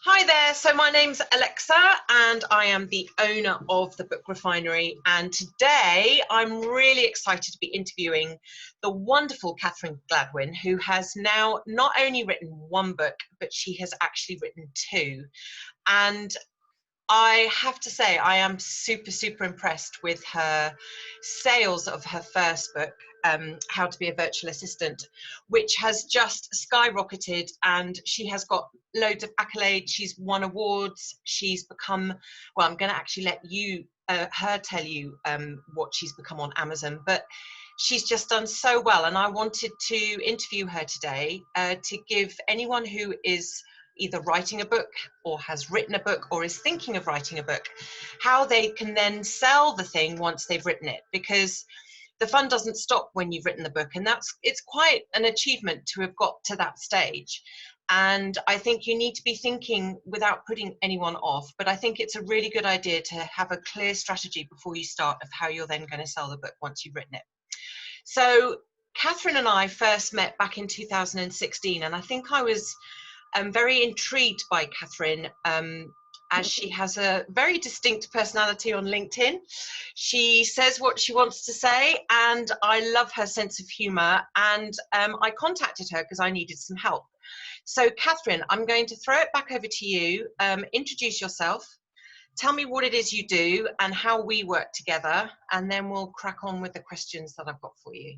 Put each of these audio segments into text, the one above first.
Hi there, so my name's Alexa and I am the owner of the Book Refinery, and today I'm really excited to be interviewing the wonderful Catherine Gladwyn, who has now not only written one book, but she has actually written two. And I have to say, I am super impressed with her sales of her first book, How to Be a Virtual Assistant, which has just skyrocketed, and she has got loads of accolades. She's won awards. She's become, well, I'm going to actually let her tell you what she's become on Amazon, but she's just done so well. And I wanted to interview her today to give anyone who is either writing a book or has written a book or is thinking of writing a book, how they can then sell the thing once they've written it, because the fun doesn't stop when you've written the book, and it's quite an achievement to have got to that stage. And I think you need to be thinking without putting anyone off, but I think it's a really good idea to have a clear strategy before you start of how you're then going to sell the book once you've written it. So Catherine and I first met back in 2016, and I think I was very intrigued by Catherine, as she has a very distinct personality on LinkedIn. She says what she wants to say, and I love her sense of humour. And I contacted her because I needed some help. So Catherine, I'm going to throw it back over to you. Introduce yourself. Tell me what it is you do and how we work together, and then we'll crack on with the questions that I've got for you.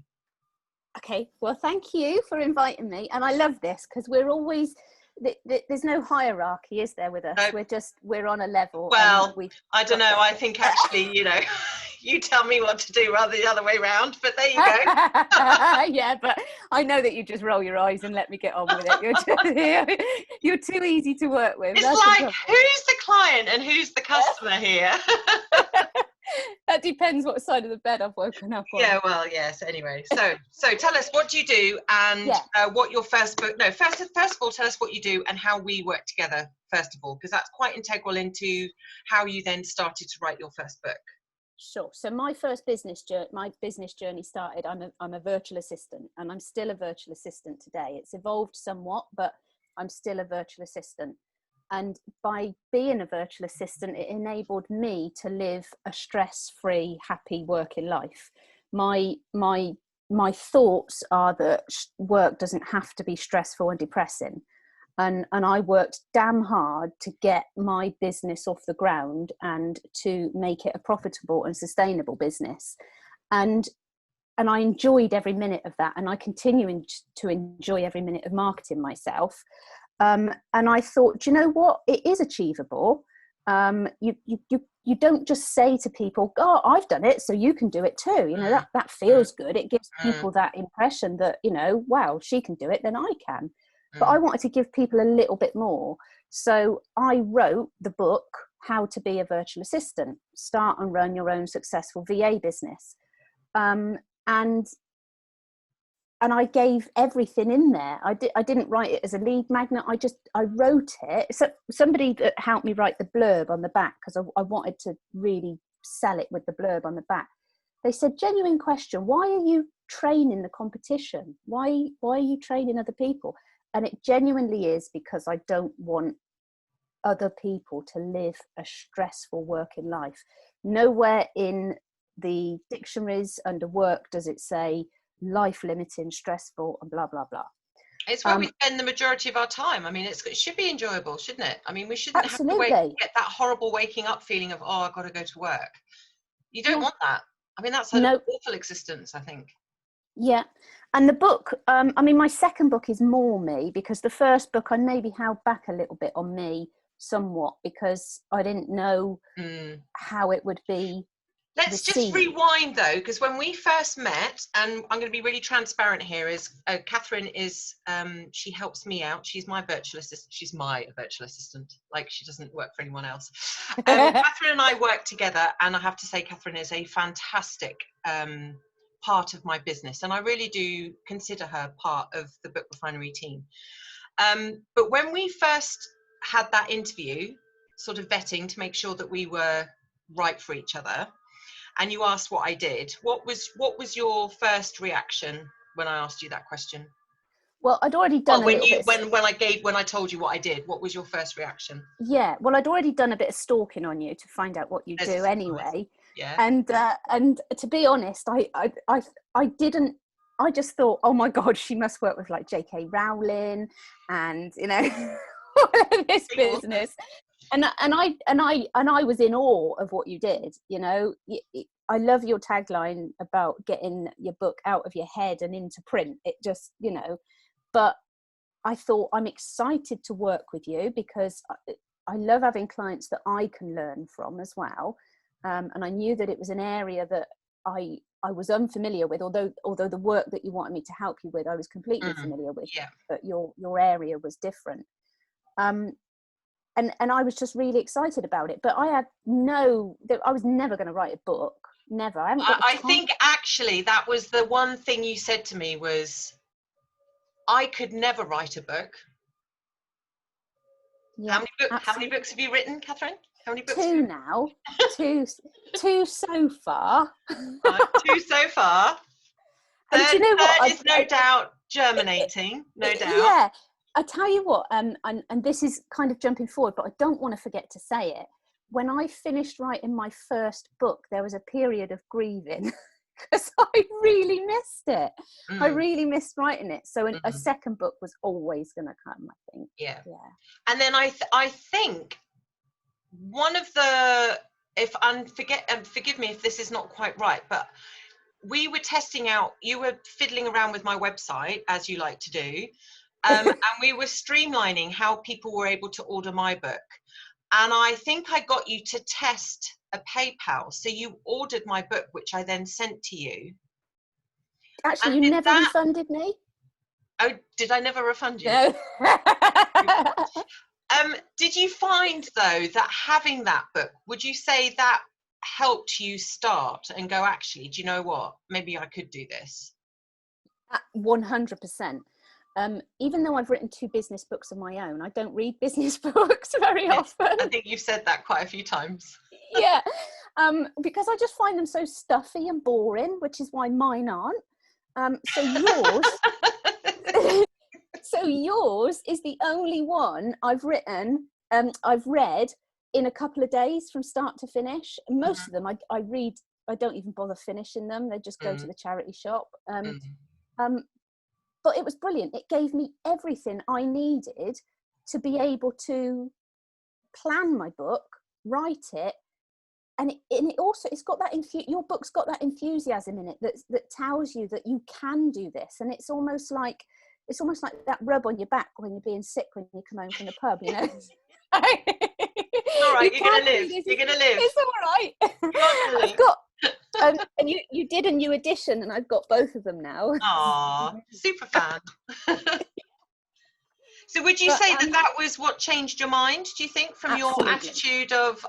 Okay, well, thank you for inviting me. And I love this because we're always, there's no hierarchy, is there, with us? No. We're on a level. Well, I don't know. I think actually, you tell me what to do rather the other way around, but there you go. Yeah, but I know that you just roll your eyes and let me get on with it. You're too easy to work with. It's like, who's the client and who's the customer here? That depends what side of the bed I've woken up on. Yeah, well, yes. Anyway, so tell us what you do and what your first book. No, first of all, tell us what you do and how we work together. First of all, because that's quite integral into how you then started to write your first book. Sure. So my business journey started. I'm a virtual assistant, and I'm still a virtual assistant today. It's evolved somewhat, but I'm still a virtual assistant. And by being a virtual assistant, it enabled me to live a stress-free, happy working life. My thoughts are that work doesn't have to be stressful and depressing. And I worked damn hard to get my business off the ground and to make it a profitable and sustainable business. And I enjoyed every minute of that. And I continue to enjoy every minute of marketing myself. And I thought, you know what, it is achievable. You don't just say to people, oh, I've done it, so you can do it too. You know, that feels good. It gives people that impression that, wow, she can do it, then I can. But I wanted to give people a little bit more. So I wrote the book, How to Be a Virtual Assistant, Start and Run Your Own Successful VA Business. And I gave everything in there. I didn't write it as a lead magnet. I wrote it. So somebody that helped me write the blurb on the back, because I wanted to really sell it with the blurb on the back. They said, genuine question, why are you training the competition? Why are you training other people? And it genuinely is because I don't want other people to live a stressful working life. Nowhere in the dictionaries under work does it say life limiting, stressful, and blah blah blah. It's where we spend the majority of our time. I mean, it should be enjoyable, shouldn't it? I mean, we shouldn't have to get that horrible waking up feeling of, oh, I've got to go to work. You don't want that. I mean, that's an awful existence, I think. Yeah. And the book, I mean, my second book is more me, because the first book I maybe held back a little bit on me somewhat because I didn't know how it would be. Let's just rewind though, because when we first met, and I'm going to be really transparent here, is Catherine is, she helps me out. She's my virtual assistant. She's my virtual assistant. Like, she doesn't work for anyone else. Catherine and I work together, and I have to say Catherine is a fantastic part of my business. And I really do consider her part of the Book Refinery team. But when we first had that interview, sort of vetting to make sure that we were right for each other, and you asked what I did, what was your first reaction when I asked you that question? Well, I'd already done Well, a little bit. when I told you what I did, what was your first reaction? Yeah, well, I'd already done a bit of stalking on you to find out what you As a do surprise. anyway. Yeah. And to be honest, I didn't. I just thought, oh my God, she must work with like J.K. Rowling, and all of this business. And I was in awe of what you did. I love your tagline about getting your book out of your head and into print. It just, but I thought, I'm excited to work with you because I love having clients that I can learn from as well. And I knew that it was an area that I was unfamiliar with, although the work that you wanted me to help you with, I was completely familiar with. Yeah. But your area was different. And I was just really excited about it. But I was never going to write a book. Never. I think actually that was the one thing you said to me was, I could never write a book. Yeah, How many books have you written, Catherine? How many books? Two now. two so far. 2 so far. And do you know what? Third is no doubt germinating. No doubt. Yeah. I tell you what, and this is kind of jumping forward, but I don't want to forget to say it. When I finished writing my first book, there was a period of grieving because I really missed it. I really missed writing it. So a second book was always going to come, I think. Yeah. And then I think one of the, forgive me if this is not quite right, but we were testing out, you were fiddling around with my website, as you like to do, and we were streamlining how people were able to order my book. And I think I got you to test a PayPal. So you ordered my book, which I then sent to you. Actually, you never refunded me? Oh, did I never refund you? No. Did you find, though, that having that book, would you say that helped you start and go, actually, do you know what? Maybe I could do this. 100%. Even though I've written 2 business books of my own, I don't read business books very often. I think you've said that quite a few times. Yeah, because I just find them so stuffy and boring, which is why mine aren't. So yours is the only one I've written, I've read in a couple of days from start to finish. Most of them I read, I don't even bother finishing them. They just go to the charity shop. But it was brilliant. It gave me everything I needed to be able to plan my book, write it, and it also, it's got that your book's got that enthusiasm in it that tells you that you can do this. And it's almost like that rub on your back when you're being sick when you come home from the pub, All right, you're gonna live. You're gonna live. It's all right. I've got and you did a new edition, and I've got both of them now. Aw, super fan. So would you say that was what changed your mind, do you think, from absolutely. your attitude of,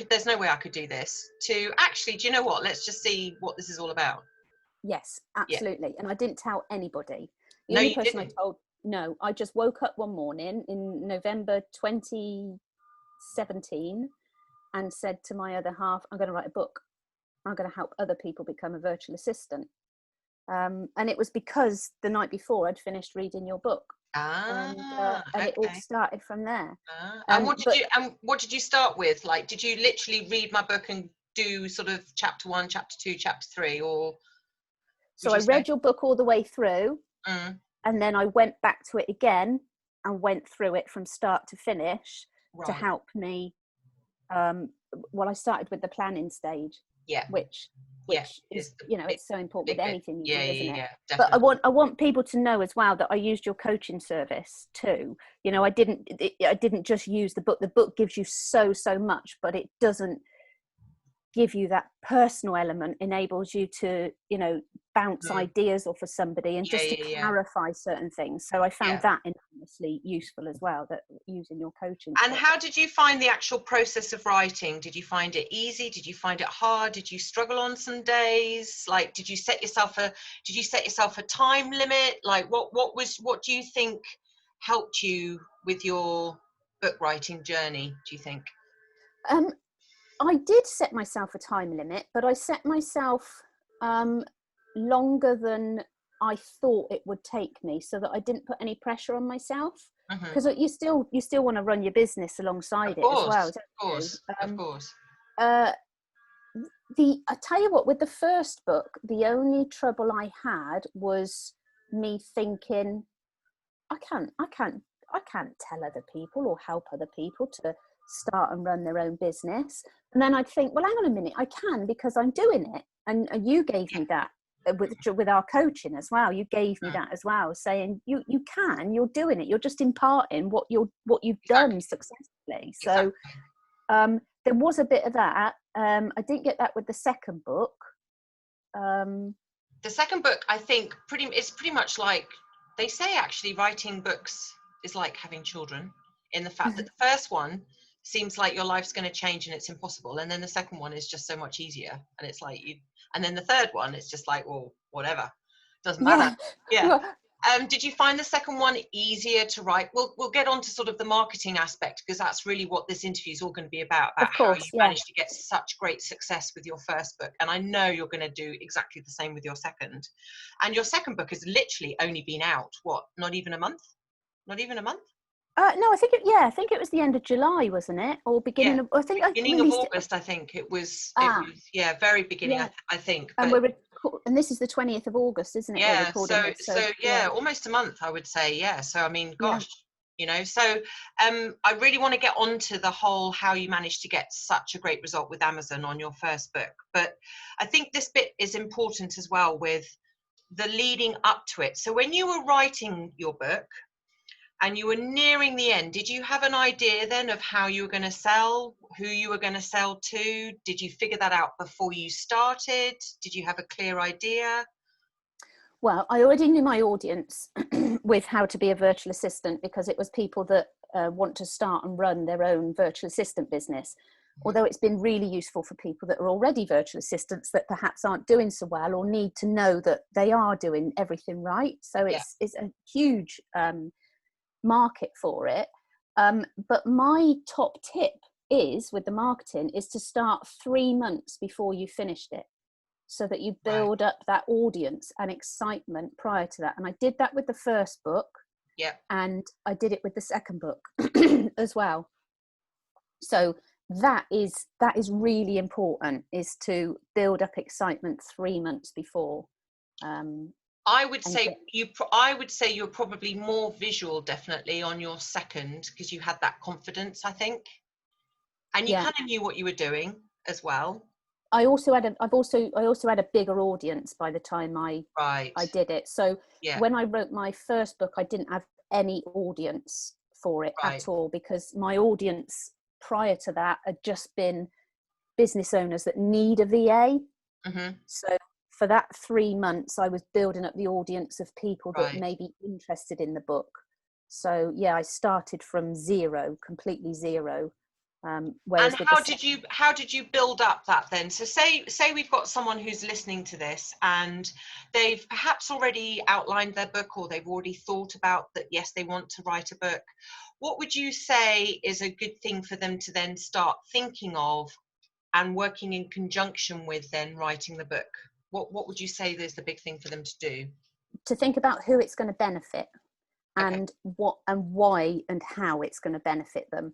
there's no way I could do this, to actually, do you know what, let's just see what this is all about? Yes, absolutely. Yeah. And I didn't tell anybody. The no, only you person didn't. I told, no, I just woke up one morning in November 2017 and said to my other half, I'm going to write a book. I'm going to help other people become a virtual assistant. And it was because the night before I'd finished reading your book. And okay. It all started from there. And what did you start with? Like, did you literally read my book and do sort of chapter 1, chapter 2, chapter 3, or? So I read your book all the way through, and then I went back to it again and went through it from start to finish to help me. Well, I started with the planning stage, which is, it's so important with anything you do, isn't it? Definitely. But I want people to know as well that I used your coaching service too. I didn't just use the book. The book gives you so much, but it doesn't give you that personal element, enables you to, bounce ideas off of somebody and just to clarify certain things. So I found that enormously useful as well, that using your coaching. And how did you find the actual process of writing? Did you find it easy? Did you find it hard? Did you struggle on some days? Like, did you set yourself a time limit? Like, what do you think helped you with your book writing journey, do you think? I did set myself a time limit, but I set myself longer than I thought it would take me, so that I didn't put any pressure on myself. Mm-hmm. Because you still want to run your business alongside it as well. Of course, of course. I tell you what, with the first book, the only trouble I had was me thinking, I can't tell other people or help other people to start and run their own business. And then I'd think, well, hang on a minute, I can, because I'm doing it. And you gave me that with our coaching as well. You gave me that as well, saying you can, you're doing it. You're just imparting what you've done successfully. So there was a bit of that. I didn't get that with the second book. The second book, I think, it's pretty much like they say. Actually, writing books is like having children, in the fact that the first one seems like your life's going to change and it's impossible, and then the second one is just so much easier, and it's like and then the third one, it's just like, well, whatever, doesn't matter. Yeah. Did you find the second one easier to write? We'll get on to sort of the marketing aspect, because that's really what this interview is all going to be about how you managed to get such great success with your first book. And I know you're going to do exactly the same with your second. And your second book has literally only been out, not even a month? Not even a month? No, I think it was the end of July, wasn't it? Or beginning of, beginning of August, I think it was. Very beginning, I think. But, and this is the 20th of August, isn't it? Yeah, so almost a month, I would say. Yeah, so I mean, gosh, so I really want to get onto the whole how you managed to get such a great result with Amazon on your first book. But I think this bit is important as well, with the leading up to it. So when you were writing your book and you were nearing the end, did you have an idea then of how you were going to sell, who you were going to sell to? Did you figure that out before you started? Did you have a clear idea? Well, I already knew my audience with how to be a virtual assistant, because it was people that want to start and run their own virtual assistant business. Although it's been really useful for people that are already virtual assistants that perhaps aren't doing so well, or need to know that they are doing everything right. So it's a huge market for it. But my top tip is, with the marketing, is to start 3 months before you finished it, so that you build up that audience and excitement prior to that. And I did that with the first book, and I did it with the second book as well. So that is really important, is to build up excitement 3 months before. I would say you're probably more visual, definitely, on your second, because you had that confidence, I think, and you kind of knew what you were doing as well. I also had a bigger audience by the time I did it. So when I wrote my first book, I didn't have any audience for it at all, because my audience prior to that had just been business owners that need a VA. So for that 3 months, I was building up the audience of people that may be interested in the book. So I started from zero, completely zero. And how did you build up that then? So say we've got someone who's listening to this, and they've perhaps already outlined their book, or they've already thought about that, yes, they want to write a book. What would you say is a good thing for them to then start thinking of and working in conjunction with then writing the book? What would you say is the big thing for them to do? To think about who it's going to benefit, and what and why and how it's going to benefit them.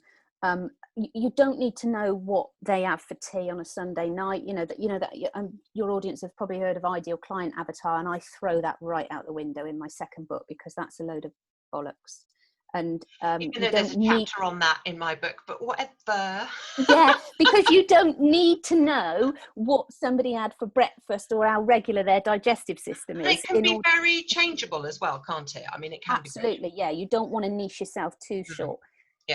You don't need to know what they have for tea on a Sunday night. Your audience have probably heard of Ideal Client Avatar, and I throw that right out the window in my second book, because that's a load of bollocks. And even though there's a chapter on that in my book, but whatever. Because you don't need to know what somebody had for breakfast or how regular their digestive system is. It can be very changeable as well, can't it? I mean, it can absolutely. You don't want to niche yourself too short.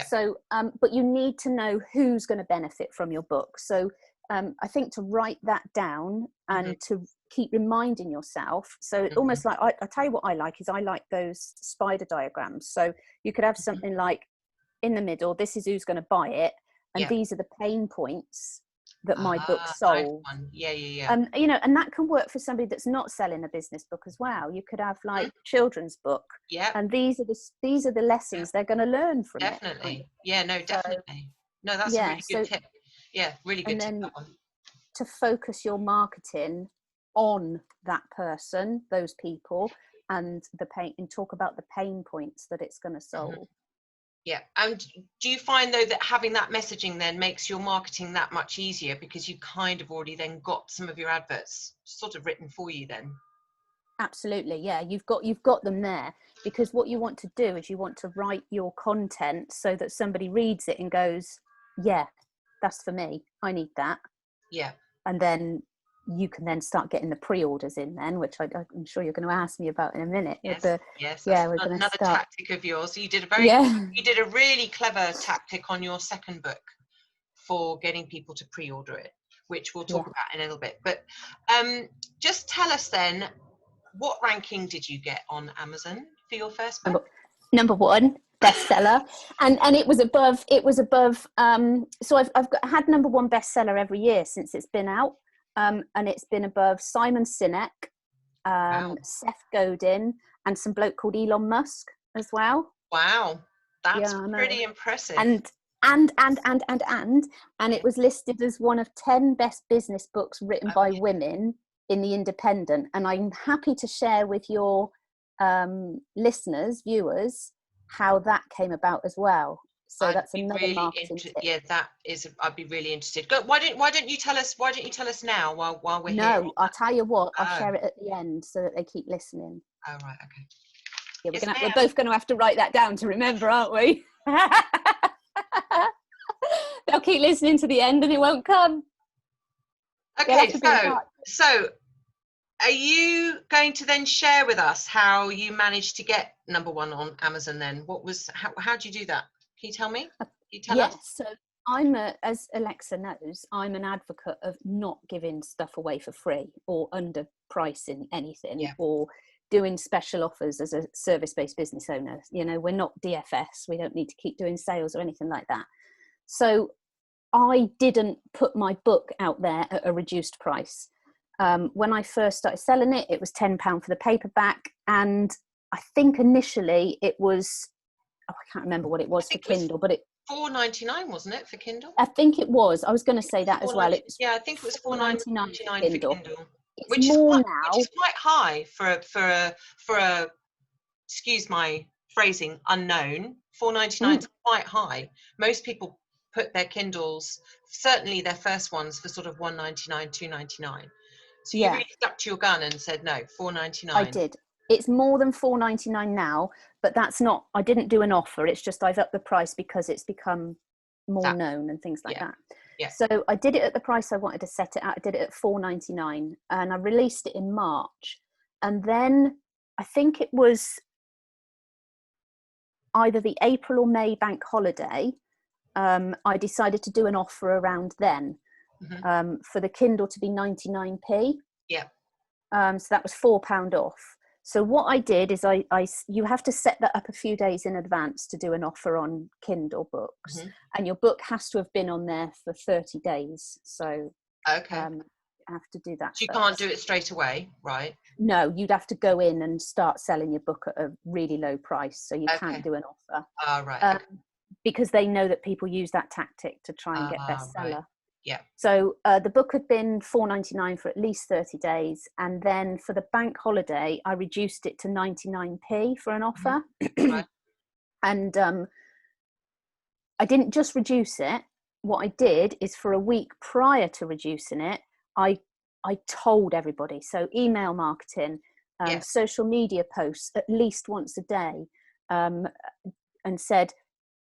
So but you need to know who's going to benefit from your book. So I think to write that down and to keep reminding yourself. So almost like, I tell you what I like those spider diagrams. So you could have something like, in the middle, this is who's going to buy it, and these are the pain points that my book solves. Nice. And that can work for somebody that's not selling a business book as well. You could have like children's book, and these are the lessons they're going to learn from it. Definitely. Definitely. No, that's a really good tip. Really good tip, that one. To focus your marketing on that person, those people, and the pain, and talk about the pain points that it's going to solve. Yeah. And do you find though that having that messaging then makes your marketing that much easier, because you kind of already then got some of your adverts sort of written for you then? Absolutely, yeah. You've got them there, because what you want to do is you want to write your content so that somebody reads it and goes, yeah, that's for me, I need that. Yeah. And then you can then start getting the pre-orders in then, which I'm sure you're going to ask me about in a minute. Yes, yes, yeah, that's we're going to another start. tactic of yours. You did Yeah. you did a really clever tactic on your second book for getting people to pre-order it, which we'll talk about in a little bit. But just tell us then, what ranking did you get on Amazon for your first book? Number one bestseller, and it was above so I've had number one bestseller every year since it's been out, and it's been above Simon Sinek, Wow. Seth Godin, and some bloke called Elon Musk as well. Wow, that's pretty impressive. And it was listed as one of 10 best business books written by women in the Independent. And I'm happy to share with your listeners, viewers, how that came about as well. So that's another marketing tip. Yeah, that is. I'd be really interested. Why don't you tell us? Why don't you tell us now while we're here? No, I'll tell you what. I'll share it at the end so that they keep listening. Oh right, okay. Yeah, we're both going to have to write that down to remember, aren't we? They'll keep listening to the end and it won't come. Okay, so are you going to then share with us how you managed to get number one on Amazon then? How do you do that? Can you tell me? Can you tell us? So as Alexa knows, I'm an advocate of not giving stuff away for free or underpricing anything or doing special offers as a service-based business owner. You know, we're not DFS. We don't need to keep doing sales or anything like that. So I didn't put my book out there at a reduced price. When I first started selling it, it was £10 for the paperback. And I think initially it was, I can't remember what it was for Kindle, but it $4.99, wasn't it, for Kindle? I think it was. I was going to say that as well. I think it was $4.99 for Kindle. Which is quite high for a excuse my phrasing, unknown. $4.99 is quite high. Most people put their Kindles, certainly their first ones, for sort of $1.99, $2.99. So you really stuck to your gun and said no, $4.99. I did. It's more than $4.99 now, but that's not. I didn't do an offer. It's just I've upped the price because it's become more known and things like that. Yeah. So I did it at the price I wanted to set it at. I did it at $4.99, and I released it in March. And then I think it was either the April or May bank holiday. I decided to do an offer around then for the Kindle to be 99p. Yeah. So that was £4 off. So what I did is you have to set that up a few days in advance to do an offer on Kindle books, and your book has to have been on there for 30 days. So I have to do that. So you can't do it straight away, right? No, you'd have to go in and start selling your book at a really low price. So you can't do an offer. Right. Because they know that people use that tactic to try and get bestseller. Right. Yeah. So the book had been $4.99 for at least 30 days. And then for the bank holiday, I reduced it to 99p for an offer. Right. And I didn't just reduce it. What I did is, for a week prior to reducing it, I told everybody. So email marketing, social media posts at least once a day, and said,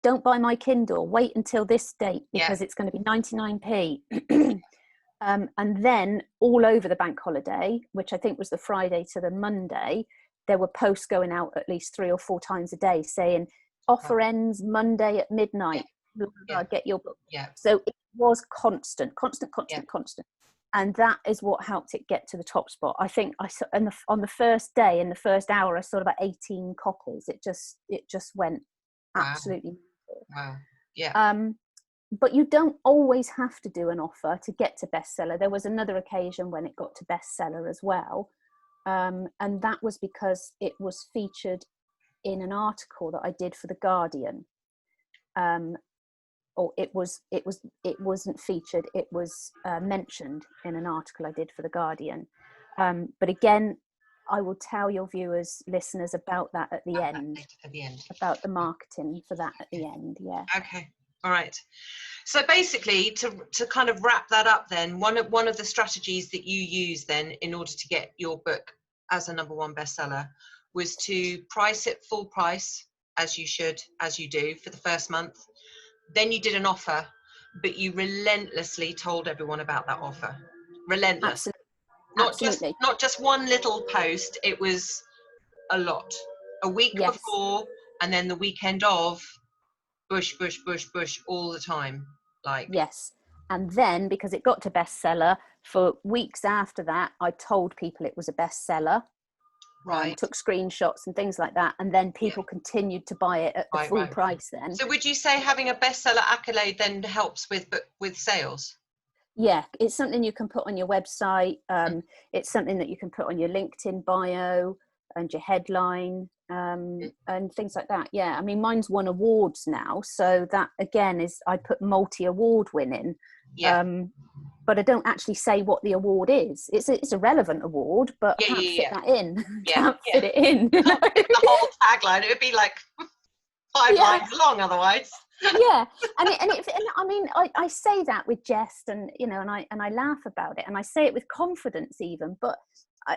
don't buy my Kindle, wait until this date because it's going to be 99p. And then all over the bank holiday, which I think was the Friday to the Monday, there were posts going out at least 3 or 4 times a day saying, offer ends Monday at midnight, get your book. So it was constant. And that is what helped it get to the top spot. I think on the first day, in the first hour, I sold about 18 copies. It just went absolutely. Wow. Yeah. But you don't always have to do an offer to get to bestseller. There was another occasion when it got to bestseller as well. And that was because it was featured in an article that I did for The Guardian. Or it wasn't featured, it was mentioned in an article I did for The Guardian. But again, I will tell your viewers, listeners, about that at the About end. that at the end. About the marketing for that at the end. Yeah. Okay. All right. So basically, to kind of wrap that up, then one of the strategies that you use then in order to get your book as a #1 bestseller was to price it full price, as you do for the first month. Then you did an offer, but you relentlessly told everyone about that offer. Relentless. Absolutely. Not just one little post. It was a lot. A week Yes. before, and then the weekend of. Bush all the time. Like, yes. And then, because it got to bestseller, for weeks after that, I told people it was a bestseller. right. Took screenshots and things like that, and then people continued to buy it at the full price then. So would you say having a bestseller accolade then helps with sales? Yeah, it's something you can put on your website. It's something that you can put on your LinkedIn bio and your headline, and things like that. Yeah, I mean, mine's won awards now, so that again is, I put multi-award winning. Yeah. But I don't actually say what the award is. It's a relevant award, but I can't fit that in. Can't fit it in. The whole tagline, it would be like 5 lines long otherwise. Yeah, and I mean, I say that with jest, and and I laugh about it, and I say it with confidence even, but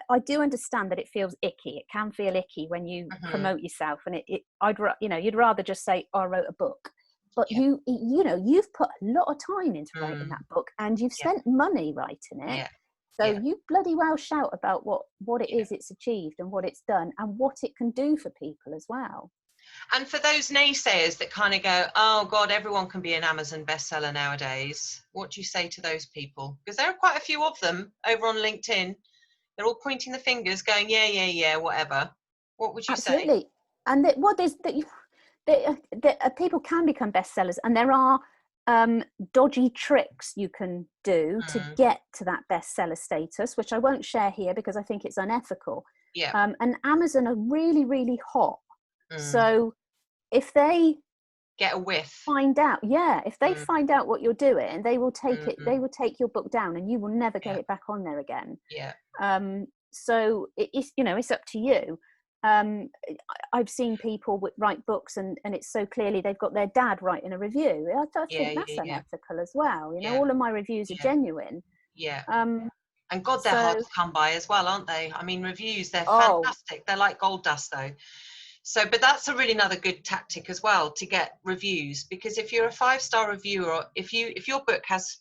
I do understand that it feels icky. It can feel icky when you promote yourself, and you'd rather just say, oh, I wrote a book. But you've put a lot of time into writing that book, and you've spent money writing it. Yeah. So you bloody well shout about what it is it's achieved and what it's done and what it can do for people as well. And for those naysayers that kind of go, oh God, everyone can be an Amazon bestseller nowadays, what do you say to those people? Because there are quite a few of them over on LinkedIn. They're all pointing the fingers, going, yeah, whatever. What would you say? Absolutely. And people can become bestsellers, and there are dodgy tricks you can do to get to that bestseller status, which I won't share here because I think it's unethical. Yeah. And Amazon are really, really hot. So if they get a whiff, find out find out what you're doing, they will take it. They will take your book down, and you will never get it back on there again. Yeah. So it's up to you. I've seen people write books and it's so clearly they've got their dad writing a review. I think that's unethical as well. All of my reviews are genuine. Yeah. And God, they're hard to come by as well, aren't they? I mean, reviews, they're fantastic. They're like gold dust though. So, but that's a really another good tactic as well, to get reviews, because if you're a 5-star reviewer, or if your book has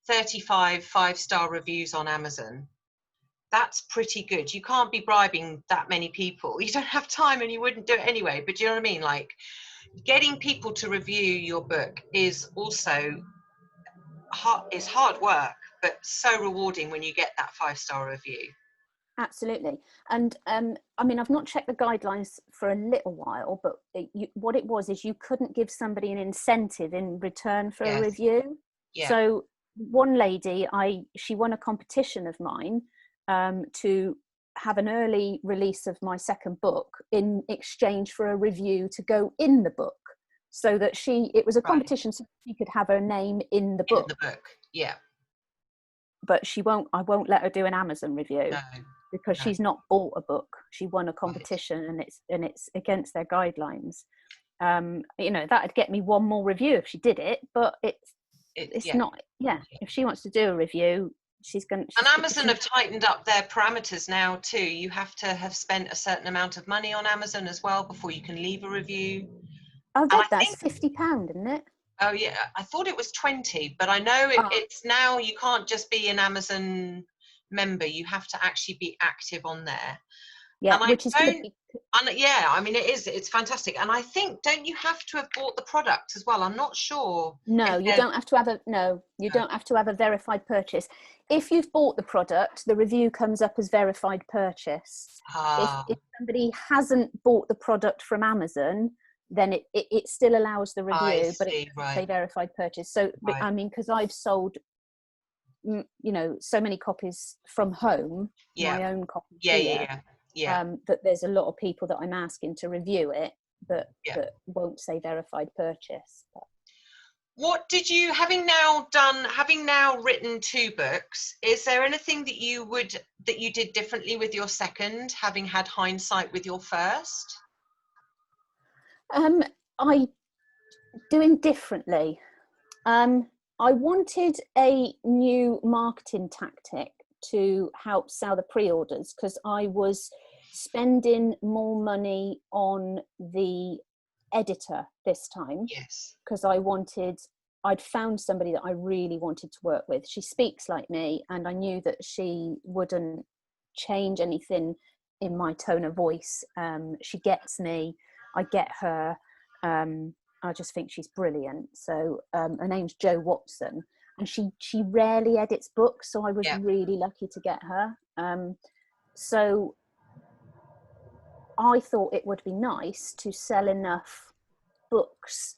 35 5-star reviews on Amazon, that's pretty good. You can't be bribing that many people. You don't have time, and you wouldn't do it anyway. But do you know what I mean? Like, getting people to review your book is also hard work, but so rewarding when you get that 5-star review. Absolutely. And I mean, I've not checked the guidelines for a little while, but what it was is you couldn't give somebody an incentive in return for a review. So one lady, she won a competition of mine to have an early release of my second book in exchange for a review to go in the book, so that it was a competition so she could have her name in the book. But I won't let her do an Amazon review. No. Because she's not bought a book. She won a competition, and it's against their guidelines. That'd get me one more review if she did it, but it's not. Yeah, if she wants to do a review, and Amazon have tightened up their parameters now too. You have to have spent a certain amount of money on Amazon as well before you can leave a review. I read that's £50, isn't it? Oh yeah, I thought it was 20, but I know it's now. You can't just be an Amazon member, you have to actually be active on there. Which is good. I mean, it's fantastic. And I think, don't you have to have bought the product as well? I'm not sure. No, you don't have to have don't have to have a verified purchase. If you've bought the product, the review comes up as verified purchase. If somebody hasn't bought the product from Amazon, then it still allows the review, but it doesn't say verified purchase. So I mean, because I've sold so many copies from home, my own copy that there's a lot of people that I'm asking to review it that won't say verified purchase. What did you, having now written 2 books, is there anything that you did differently with your second, having had hindsight with your first? I doing differently. I wanted a new marketing tactic to help sell the pre-orders, because I was spending more money on the editor this time, Yes. because I'd found somebody that I really wanted to work with. She speaks like me, and I knew that she wouldn't change anything in my tone of voice. She gets me, I get her. I just think she's brilliant. So her name's Jo Watson, and she rarely edits books, so I was really lucky to get her. So I thought it would be nice to sell enough books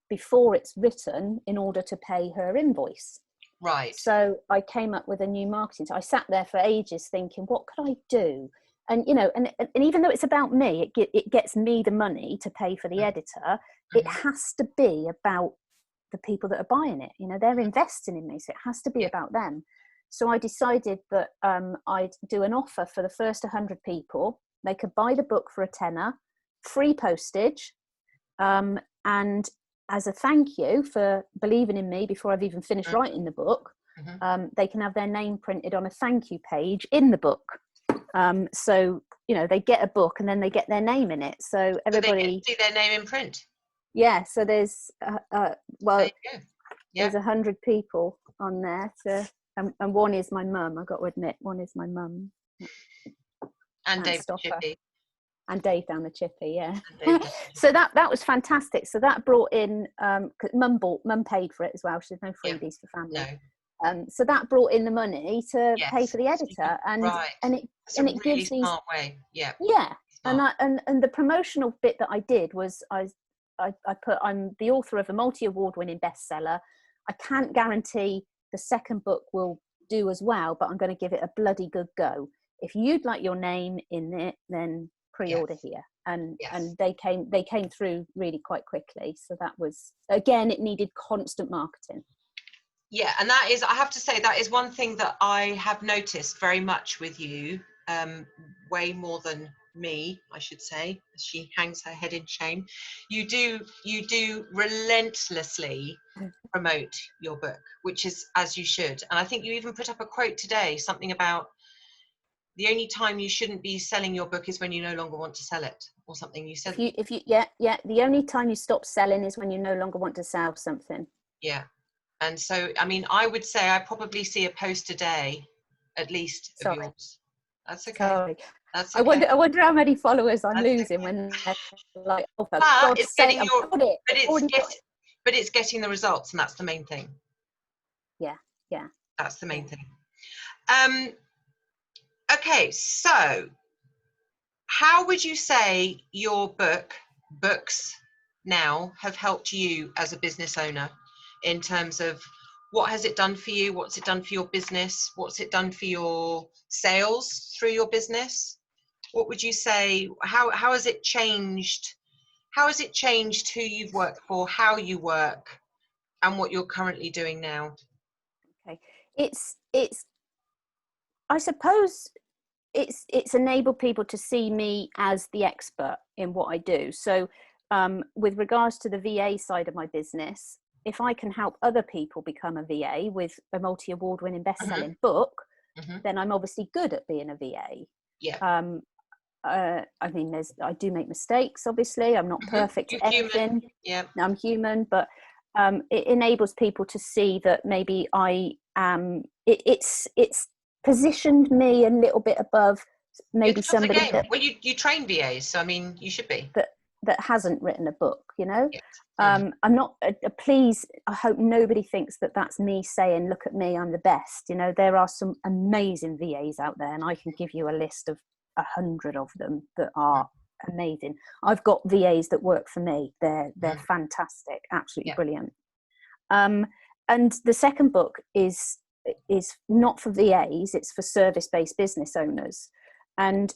before it's written in order to pay her invoice. Right. So I came up with a new marketing. So I sat there for ages thinking, what could I do? And, you know, and even though it's about me, it gets me the money to pay for the editor. It has to be about the people that are buying it. You know, they're investing in me, so it has to be about them. So I decided that I'd do an offer for the first 100 people. They could buy the book for £10, free postage, and as a thank you for believing in me before I've even finished writing the book, they can have their name printed on a thank you page in the book. So, you know, they get a book and then they get their name in it. So everybody... they get to see their name in print. Yeah, so there's, well, there's 100 people on there. And one is my mum, I've got to admit, one is my mum. And Dave Chippy. And Dave down the Chippy, yeah. So that was fantastic. So that brought in, cause mum paid for it as well. She had no freebies for family. No. So that brought in the money to pay for the editor, and it gives these smart way. Yeah. And the promotional bit that I did was I put, I'm the author of a multi-award-winning bestseller. I can't guarantee the second book will do as well, but I'm going to give it a bloody good go. If you'd like your name in it, then pre-order here. And they came through really quite quickly. So that was, again, it needed constant marketing. Yeah, and that is, I have to say, that is one thing that I have noticed very much with you, way more than me, I should say. She hangs her head in shame. You do relentlessly promote your book, which is as you should. And I think you even put up a quote today, something about the only time you shouldn't be selling your book is when you no longer want to sell it, or something you said. If you the only time you stop selling is when you no longer want to sell something. Yeah. And so, I mean, I would say I probably see a post a day, at least, of yours. That's okay. Sorry. That's okay. I wonder how many followers I'm losing when they're like, oh, for God's sake, but it's getting the results, and that's the main thing. Yeah. That's the main thing. Okay, so how would you say your books now have helped you as a business owner, in terms of what has it done for you? What's it done for your business? What's it done for your sales through your business? What would you say? How has it changed? How has it changed who you've worked for, how you work, and what you're currently doing now? Okay, it's I suppose it's enabled people to see me as the expert in what I do. So with regards to the VA side of my business, if I can help other people become a VA with a multi-award-winning best-selling book, then I'm obviously good at being a VA. Yeah. I mean, I do make mistakes, obviously. I'm not perfect at anything. Yeah. I'm human, but it enables people to see that maybe I am, it's positioned me a little bit above maybe somebody that, well, you train VAs, so I mean, you should be. That hasn't written a book, you know. Yes. I'm not please, I hope nobody thinks that that's me saying, look at me, I'm the best. You know, there are some amazing VAs out there, and I can give you a list of 100 of them that are amazing. I've got VAs that work for me. They're fantastic, absolutely brilliant. And the second book is not for VAs, it's for service-based business owners. And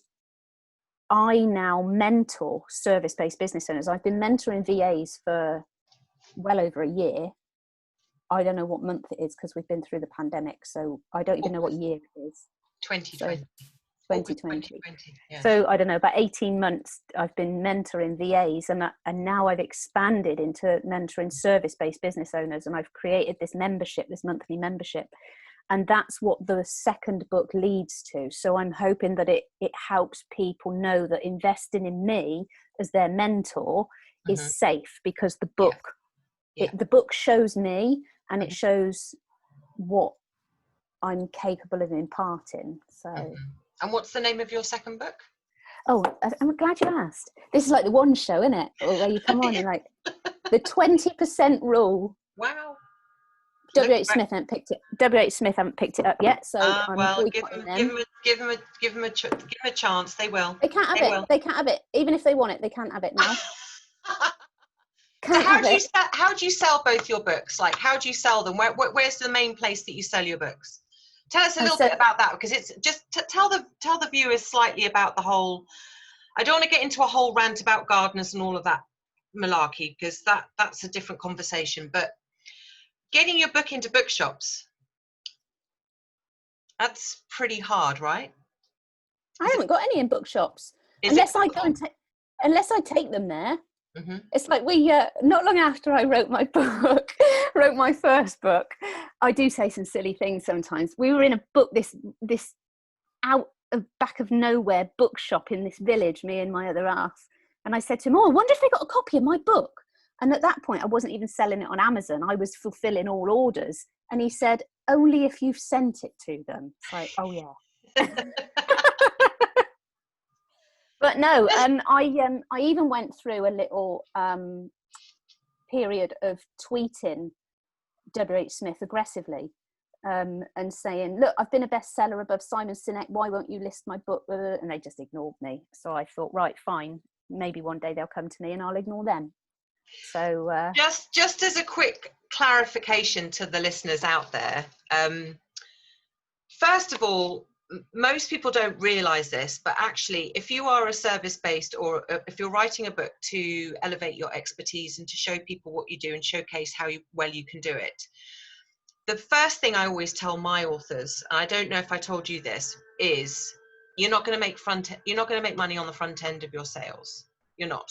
I now mentor service-based business owners. I've been mentoring VAs for well over a year. I don't know what month it is because we've been through the pandemic, so I don't even know what year it is. 2020. So 2020. 2020, yeah. So I don't know, about 18 months I've been mentoring VAs, and now I've expanded into mentoring service-based business owners, and I've created this membership, this monthly membership, and that's what the second book leads to. So I'm hoping that it helps people know that investing in me as their mentor is safe, because the book the book shows me, and it shows what I'm capable of imparting. So And what's the name of your second book? Oh, I'm glad you asked. This is like the one show, isn't it? Or where you come on and like the 20% rule. Wow. WH Smith haven't picked it up yet, so I'm well, boycotting them. Give them a chance. They will. They can't have it. They can't have it. Even if they want it, they can't have it now. So how do you sell both your books? Like, how do you sell them? Where's the main place that you sell your books? Tell us a little bit about that, because it's just tell the viewers slightly about the whole. I don't want to get into a whole rant about gardeners and all of that malarkey, because that's a different conversation. But getting your book into bookshops, that's pretty hard, right? I haven't got any in bookshops unless I take them there. Mm-hmm. It's like not long after I wrote my book, wrote my first book, I do say some silly things sometimes. We were in a book, this out of back of nowhere bookshop in this village, me and my other half, and I said to him, I wonder if they got a copy of my book. And at that point I wasn't even selling it on Amazon, I was fulfilling all orders. And he said, only if you've sent it to them. It's like, oh yeah. But no, I even went through a little period of tweeting WH Smith aggressively, and saying, look, I've been a bestseller above Simon Sinek, why won't you list my book? And they just ignored me. So I thought, right, fine, maybe one day they'll come to me and I'll ignore them. So just as a quick clarification to the listeners out there, first of all, most people don't realize this, but actually, if you are a service-based, or if you're writing a book to elevate your expertise and to show people what you do and showcase how well you can do it, the first thing I always tell my authors, and I don't know if I told you this, is you're not going to make money on the front end of your sales. You're not.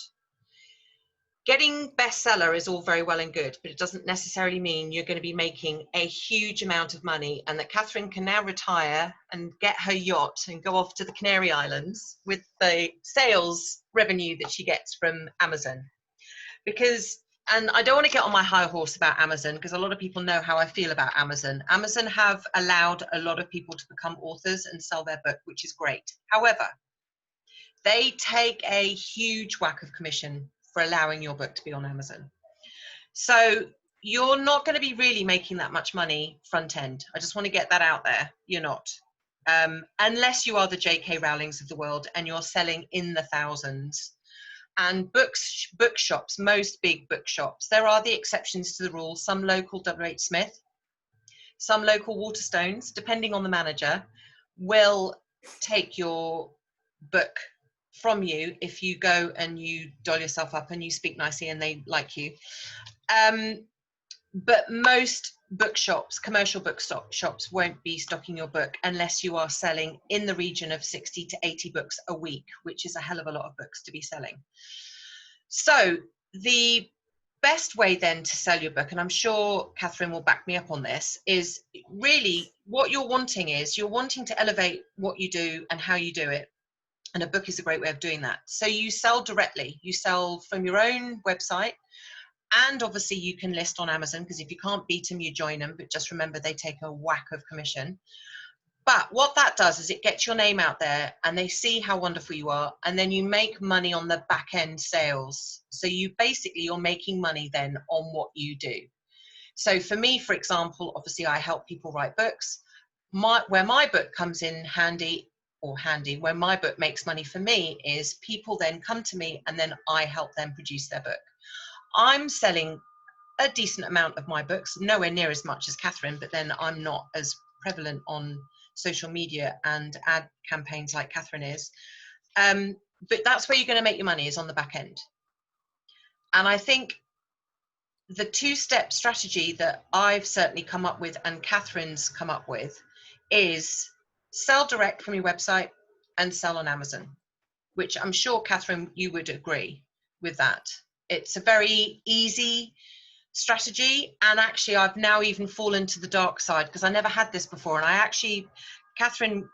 Getting bestseller is all very well and good, but it doesn't necessarily mean you're going to be making a huge amount of money, and that Catherine can now retire and get her yacht and go off to the Canary Islands with the sales revenue that she gets from Amazon. And I don't want to get on my high horse about Amazon, because a lot of people know how I feel about Amazon. Amazon have allowed a lot of people to become authors and sell their book, which is great. However, they take a huge whack of commission for allowing your book to be on Amazon. So you're not going to be really making that much money front end. I just want to get that out there. You're not. Unless you are the J.K. Rowlings of the world and you're selling in the thousands. And bookshops, most big bookshops, there are the exceptions to the rule. Some local WH Smith, some local Waterstones, depending on the manager, will take your book from you if you go and you doll yourself up and you speak nicely and they like you. But most bookshops, commercial bookshops, won't be stocking your book unless you are selling in the region of 60 to 80 books a week, which is a hell of a lot of books to be selling. So the best way then to sell your book, and I'm sure Catherine will back me up on this, is really what you're wanting to elevate what you do and how you do it. And a book is a great way of doing that. So you sell directly, you sell from your own website, and obviously you can list on Amazon, because if you can't beat them, you join them, but just remember they take a whack of commission. But what that does is it gets your name out there and they see how wonderful you are, and then you make money on the back end sales. So you're making money then on what you do. So for me, for example, obviously I help people write books. Where my book comes in handy, where my book makes money for me, is people then come to me and then I help them produce their book. I'm selling a decent amount of my books, nowhere near as much as Catherine, but then I'm not as prevalent on social media and ad campaigns like Catherine is. But that's where you're going to make your money, is on the back end. And I think the two-step strategy that I've certainly come up with and Catherine's come up with is sell direct from your website and sell on Amazon, which I'm sure, Catherine, you would agree with that. It's a very easy strategy. And actually, I've now even fallen to the dark side because I never had this before. And Catherine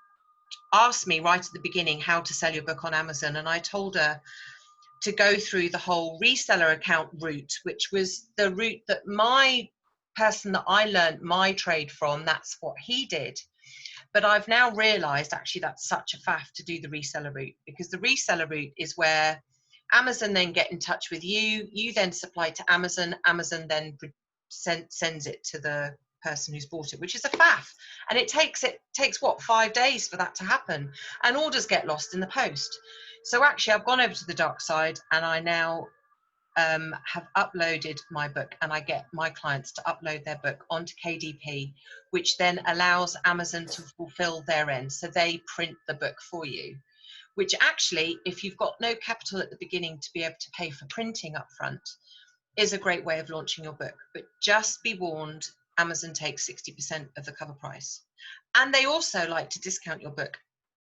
asked me right at the beginning how to sell your book on Amazon. And I told her to go through the whole reseller account route, which was the route that my person that I learned my trade from, that's what he did. But I've now realized actually that's such a faff to do the reseller route, because the reseller route is where Amazon then get in touch with you, you then supply to Amazon, Amazon then sends it to the person who's bought it, which is a faff. And it takes what, 5 days for that to happen, and orders get lost in the post. So actually I've gone over to the dark side, and I now have uploaded my book, and I get my clients to upload their book onto KDP, which then allows Amazon to fulfill their end. So they print the book for you, which actually, if you've got no capital at the beginning to be able to pay for printing up front, is a great way of launching your book. But just be warned, Amazon takes 60% of the cover price. And they also like to discount your book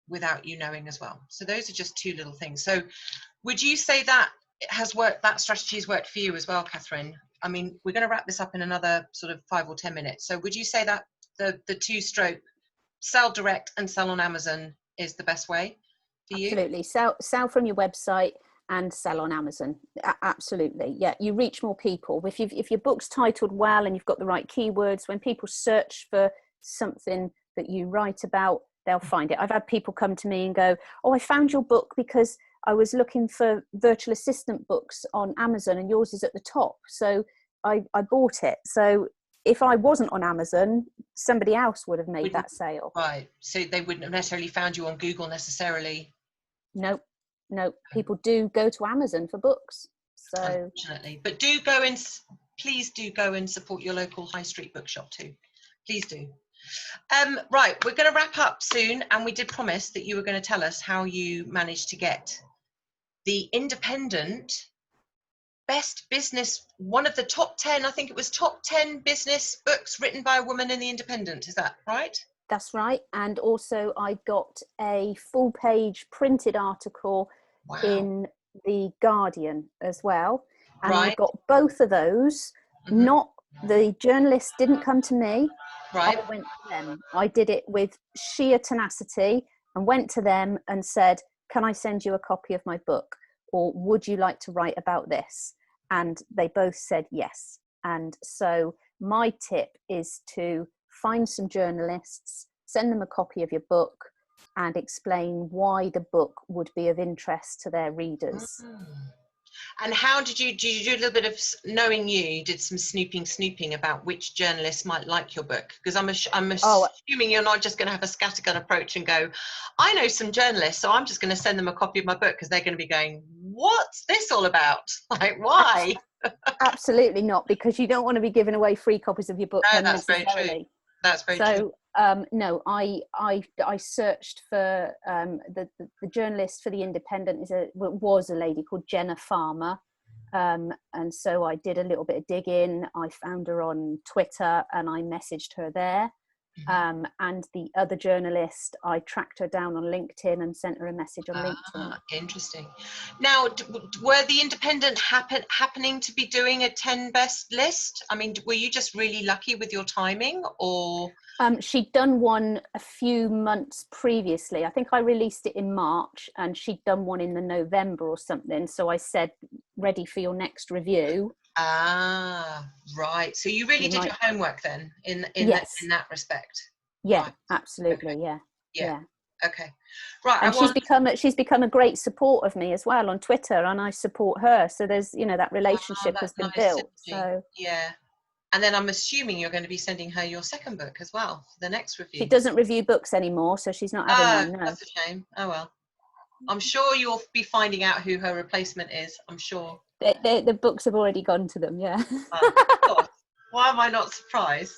without you knowing as well. So those are just two little things. So would you say that it has worked, that strategy has worked for you as well, Catherine? I mean, we're going to wrap this up in another sort of 5 or 10 minutes. So would you say that the two-stroke sell direct and sell on Amazon is the best way for you? Absolutely. Sell from your website and sell on Amazon. Absolutely. Yeah, you reach more people. If your book's titled well and you've got the right keywords, when people search for something that you write about, they'll find it. I've had people come to me and go, oh, I found your book because I was looking for virtual assistant books on Amazon and yours is at the top. So I bought it. So if I wasn't on Amazon, somebody else would have made that sale. Right. So they wouldn't have necessarily found you on Google necessarily. No, people do go to Amazon for books. So unfortunately, but please do go and support your local high street bookshop too. Please do. Right, we're going to wrap up soon, and we did promise that you were going to tell us how you managed to get the Independent Best Business, one of the top 10, I think it was top 10 business books written by a woman in the Independent. Is that right? That's right. And also I got a full page printed article in the Guardian as well. And I got both of those. Not the journalist didn't come to me. I went to them. I did it with sheer tenacity and went to them and said, can I send you a copy of my book? Or would you like to write about this? And they both said yes. And so my tip is to find some journalists, send them a copy of your book, and explain why the book would be of interest to their readers. And how did you do a little bit of, knowing you did some snooping about which journalists might like your book? Because I'm assuming you're not just going to have a scattergun approach and go, I know some journalists, so I'm just going to send them a copy of my book, because they're going to be going, what's this all about? Like, why? Absolutely not, because you don't want to be giving away free copies of your book unnecessarily. Very true. That's very true. No, I searched for the journalist for the Independent was a lady called Jenna Farmer, and so I did a little bit of digging. I found her on Twitter and I messaged her there. And the other journalist, I tracked her down on LinkedIn and sent her a message on LinkedIn. Interesting. Now, were the Independent happening to be doing a 10 best list? I mean, were you just really lucky with your timing, or? She'd done one a few months previously. I think I released it in March and she'd done one in the November or something. So I said, ready for your next review. Right. So you really did your homework then in that respect. Yeah, right. Absolutely. Okay. Yeah. Okay. Right. And she's become a great support of me as well on Twitter, and I support her. So there's, that relationship has been built. So yeah. And then I'm assuming you're going to be sending her your second book as well for the next review. She doesn't review books anymore, so she's not having one. No. That's a shame. Oh well. I'm sure you'll be finding out who her replacement is. I'm sure. The books have already gone to them. Yeah. God. Why am I not surprised?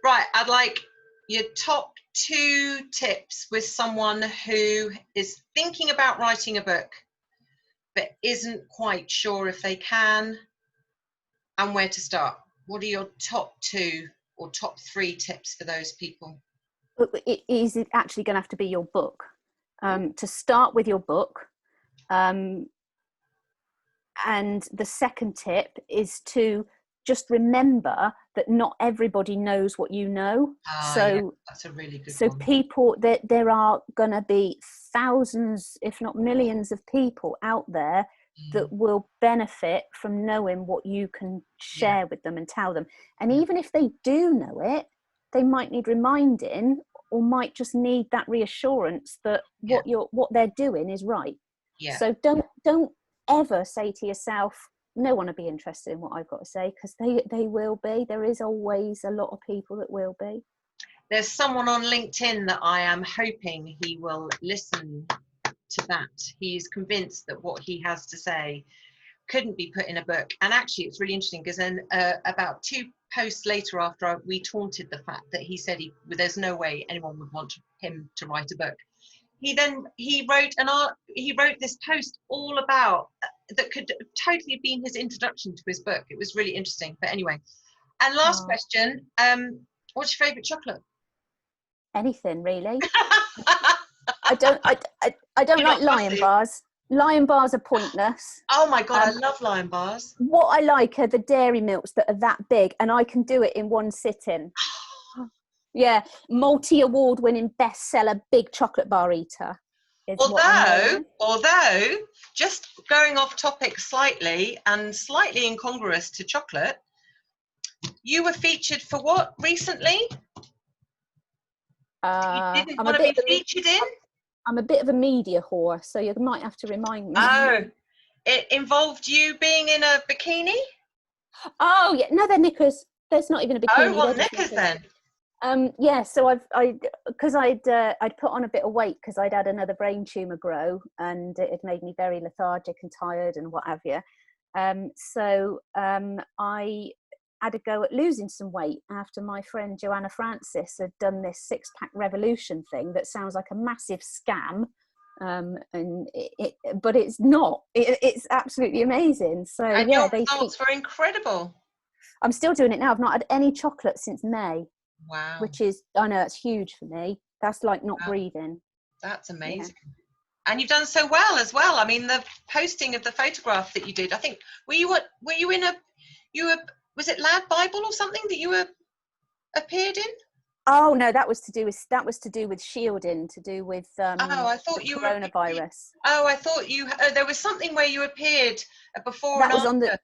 Right. I'd like your top 2 tips with someone who is thinking about writing a book, but isn't quite sure if they can. and where to start? What are your top 2 or top 3 tips for those people? It is actually going to have to be your book. To start with your book. And the second tip is to just remember that not everybody knows what you know. Yeah, that's a really good one. People, there are going to be thousands, if not millions of people out there that will benefit from knowing what you can share with them and tell them. And even if they do know it, they might need reminding, or might just need that reassurance that what they're doing is right. So don't ever say to yourself, no one will be interested in what I've got to say, because they will be. There is always a lot of people that will be. There's someone on LinkedIn that I am hoping he will listen to that. He's convinced that what he has to say couldn't be put in a book. And actually, it's really interesting because then about 2 posts later, after we taunted the fact that he said there's no way anyone would want him to write a book, he wrote this post all about that could totally have been his introduction to his book. It was really interesting. But anyway, and last question, what's your favorite chocolate? Anything really. I don't like Lion bars. Lion bars are pointless. Oh my god, I love Lion bars. What I like are the dairy milks that are that big, and I can do it in one sitting. Yeah, multi-award winning bestseller big chocolate bar eater. Although, just going off topic slightly and slightly incongruous to chocolate, you were featured for what recently? You didn't want to be featured in? I'm a bit of a media whore, so you might have to remind me. Oh, it involved you being in a bikini? Oh, yeah. No, they're knickers. There's not even a bikini. Oh, what knickers then? Yeah, so because I'd put on a bit of weight because I'd had another brain tumour grow, and it had made me very lethargic and tired and what have you. So I had a go at losing some weight after my friend Joanna Francis had done this 6-pack revolution thing that sounds like a massive scam. But it's not. It's absolutely amazing. So and your results were incredible. I'm still doing it now. I've not had any chocolate since May. Wow. Which is, I know, it's huge for me. That's like not breathing. That's amazing. Yeah. And you've done so well as well. I mean, the posting of the photograph that you did, I think, was it Lad Bible or something that you appeared in? Oh no, that was to do with shielding, to do with I thought you coronavirus. I thought you there was something where you appeared before that and was after.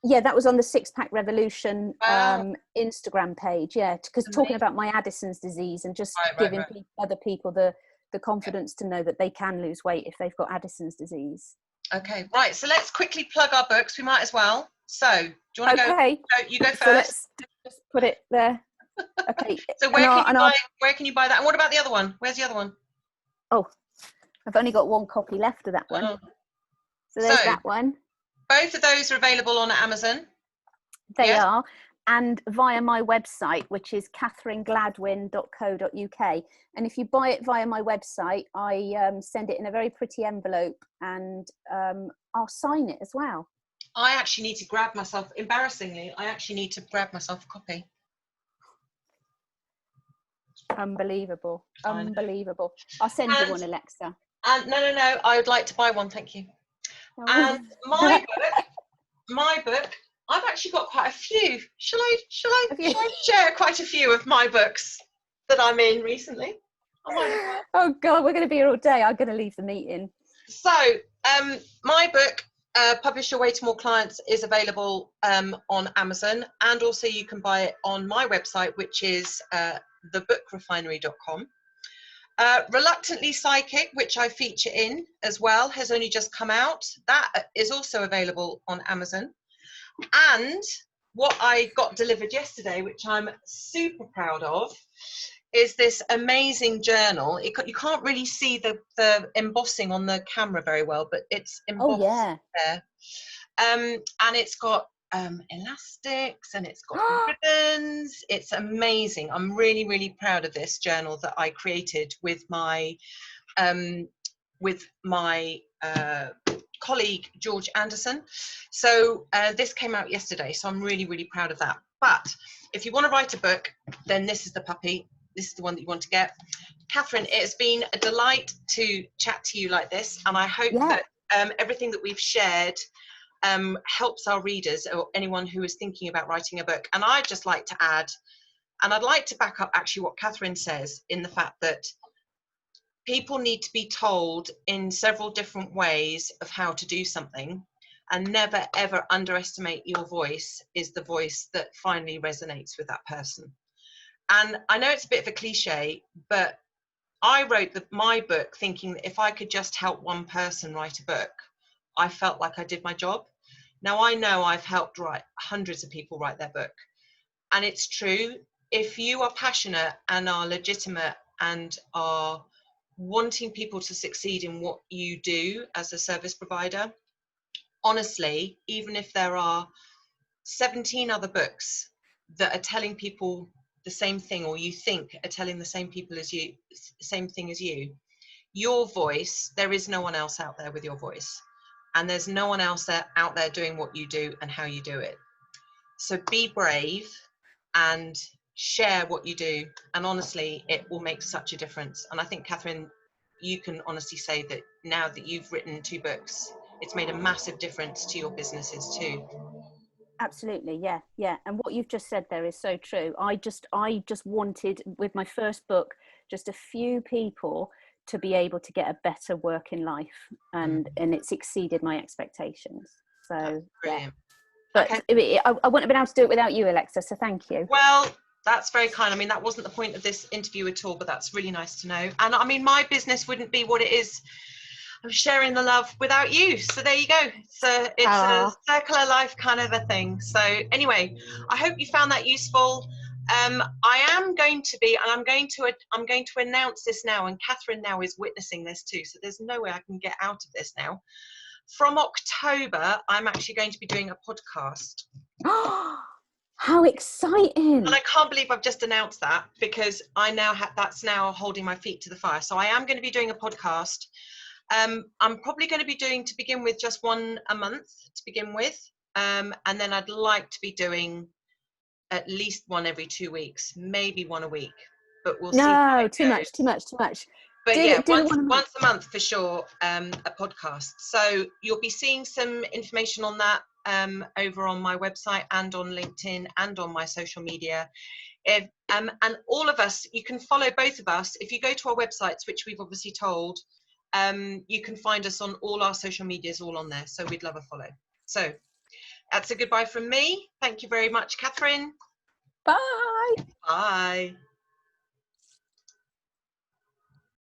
That was on the 6-pack revolution Instagram page. Yeah, because talking about my Addison's disease and just giving other people the confidence to know that they can lose weight if they've got Addison's disease. Okay, right. So let's quickly plug our books. We might as well. So do you want to go? You go first. So let's just put it there. Okay. So where can you buy that? And what about the other one? Where's the other one? Oh, I've only got one copy left of that one. Oh. So there's that one. Both of those are available on Amazon. They are, and via my website, which is catherinegladwyn.co.uk. And if you buy it via my website, I send it in a very pretty envelope, and I'll sign it as well. I actually need to grab myself, embarrassingly, a copy. Unbelievable. I'll send you one, Alexa. And no, I would like to buy one, thank you. And my book, I've actually got quite a few. Shall I share quite a few of my books that I'm in recently? Oh God, we're going to be here all day. I'm going to leave the meeting. So my book, Publish Your Way to More Clients, is available on Amazon, and also you can buy it on my website, which is thebookrefinery.com. Reluctantly Psychic, which I feature in as well, has only just come out. That is also available on Amazon. And what I got delivered yesterday, which I'm super proud of, is this amazing journal. You can't really see the embossing on the camera very well, but it's embossed there. And it's got elastics, and it's got ribbons. It's amazing. I'm really, really proud of this journal that I created with my colleague, George Anderson. So this came out yesterday, so I'm really, really proud of that. But if you want to write a book, then this is the puppy. This is the one that you want to get. Catherine, it has been a delight to chat to you like this, and I hope that everything that we've shared helps our readers or anyone who is thinking about writing a book. And I'd just like to add, and I'd like to back up actually what Catherine says, in the fact that people need to be told in several different ways of how to do something, and never ever underestimate your voice is the voice that finally resonates with that person. And I know it's a bit of a cliche, but I wrote my book thinking that if I could just help one person write a book, I felt like I did my job. Now I know I've helped write hundreds of people write their book. And it's true, if you are passionate and are legitimate and are wanting people to succeed in what you do as a service provider, honestly, even if there are 17 other books that are telling people the same thing, or you think are telling the same people as you, same thing as you, your voice, there is no one else out there with your voice, and there's no one else out there doing what you do and how you do it. So be brave and share what you do, and honestly it will make such a difference. And I think, Catherine, you can honestly say that now that you've written 2 books, it's made a massive difference to your businesses too. Absolutely, yeah. And what you've just said there is so true. I just wanted, with my first book, just a few people to be able to get a better working life, and it's exceeded my expectations. So yeah. But okay. I wouldn't have been able to do it without you, Alexa, so thank you. Well, that's very kind. I mean, that wasn't the point of this interview at all, but that's really nice to know. And I mean, my business wouldn't be what it is. I'm sharing the love without you. So there you go. So it's a circular life kind of a thing. So anyway, I hope you found that useful. I am going to be, and I'm going to announce this now, and Catherine now is witnessing this too. So there's no way I can get out of this now. From October, I'm actually going to be doing a podcast. How exciting! And I can't believe I've just announced that, because I now that's now holding my feet to the fire. So I am going to be doing a podcast. I'm probably going to be doing, to begin with, just one a month to begin with. And then I'd like to be doing at least one every 2 weeks, maybe one a week, but we'll see. No, too much. But yeah, once a month for sure, a podcast. So you'll be seeing some information on that over on my website and on LinkedIn and on my social media. And all of us, you can follow both of us. If you go to our websites, which we've obviously told, you can find us on all our social medias, all on there. So we'd love a follow. So that's a goodbye from me. Thank you very much, Catherine. Bye. Bye.